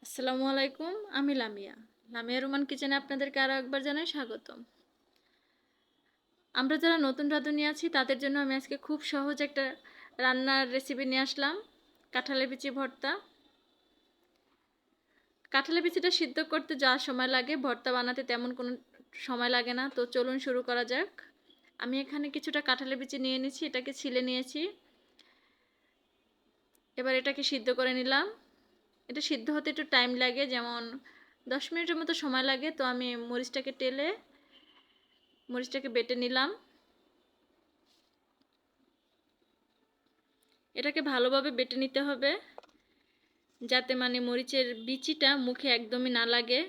আসসালামু আলাইকুম। আমি লামিয়া রোমান কিচেনে আপনাদেরকে আরও একবার জানাই স্বাগতম। আমরা যারা নতুন রাঁধুনি আছি তাদের জন্য আমি আজকে খুব সহজ একটা রান্নার রেসিপি নিয়ে আসলাম, কাঁঠালের বিচি ভর্তা। কাঁঠালের বিচিটা সিদ্ধ করতে যা সময় লাগে, ভর্তা বানাতে তেমন কোনো সময় লাগে না। তো চলুন শুরু করা যাক। আমি এখানে কিছুটা কাঁঠালের বিচি নিয়ে নিয়েছি, এটাকে ছিলে নিয়েছি। এবার এটাকে সিদ্ধ করে নিলাম। এটা সিদ্ধ হতে একটু টাইম লাগে, যেমন 10 মিনিটের মতো সময় লাগে। তো আমি মরিচটাকে বেটে নিলাম। এটাকে ভালোভাবে বেটে নিতে হবে, যাতে মরিচের বিচিটা মুখে একদমই না লাগে।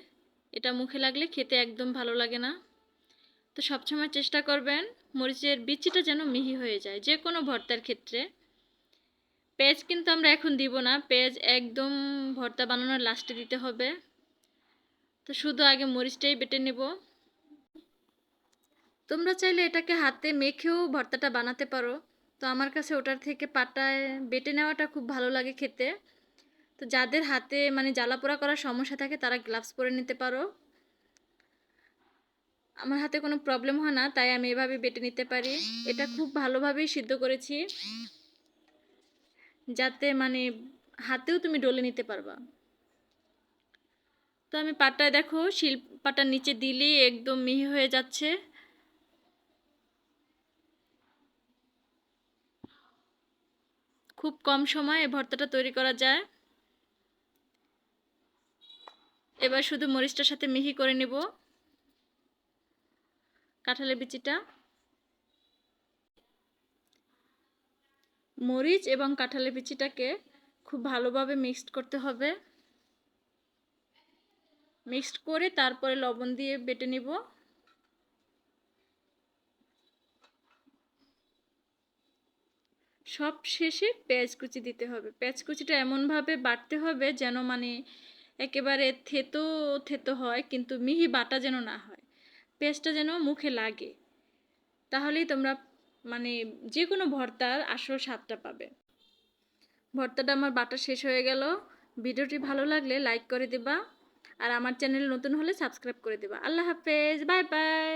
এটা মুখে লাগলে খেতে একদম ভালো লাগে না। তো সবসময় চেষ্টা করবেন মরিচের বিচিটা যেন মিহি হয়ে যায়, যে কোনো ভর্তার ক্ষেত্রে। পেঁয়াজ কিন্তু আমরা এখন দিব না, পেঁয়াজ একদম ভর্তা বানানোর লাস্টে দিতে হবে। তো শুধু আগে মরিচটাই বেটে নেব। তোমরা চাইলে এটাকে হাতে মেখেও ভর্তাটা বানাতে পারো। তো আমার কাছে ওটার থেকে পাটায় বেটে নেওয়াটা খুব ভালো লাগে খেতে। তো যাদের হাতে জ্বালা পোড়া করার সমস্যা থাকে তারা গ্লাভস পরে নিতে পারো। আমার হাতে কোনো প্রবলেম হয় না, তাই আমি এভাবে বেটে নিতে পারি। এটা খুব ভালোভাবেই সিদ্ধ করেছি, যাতে হাতেও তুমি ডলে নিতে পারবা। তো আমি পাটায় দেখো, শিল পাটার নিচে দিলেই একদম মিহি হয়ে যাচ্ছে। খুব কম সময়ে এই ভর্তাটা তৈরি করা যায়। এবার শুধু মরিচটার সাথে মিহি করে নেব কাঁঠালের বিচিটা। মরিচ এবং কাঁঠালের বিচিটাকে খুব ভালোভাবে মিক্সড করতে হবে। মিক্সড করে তারপরে লবণ দিয়ে বেটে নিব। সব শেষে পেঁয়াজ কুচি দিতে হবে। পেঁয়াজ কুচিটা এমনভাবে বাটতে হবে যেন একেবারে থেতো থেতো হয়, কিন্তু মিহি বাটা যেন না হয়। পেঁয়াজটা যেন মুখে লাগে, তাহলেই তোমরা যে কোনো ভর্তার আসল স্বাদটা পাবে। ভর্তাটা আমার বাটা শেষ হয়ে গেল। ভিডিওটি ভালো লাগলে লাইক করে দিবা, আর আমার চ্যানেল নতুন হলে সাবস্ক্রাইব করে দিবা। আল্লাহ হাফেজ, বাই বাই।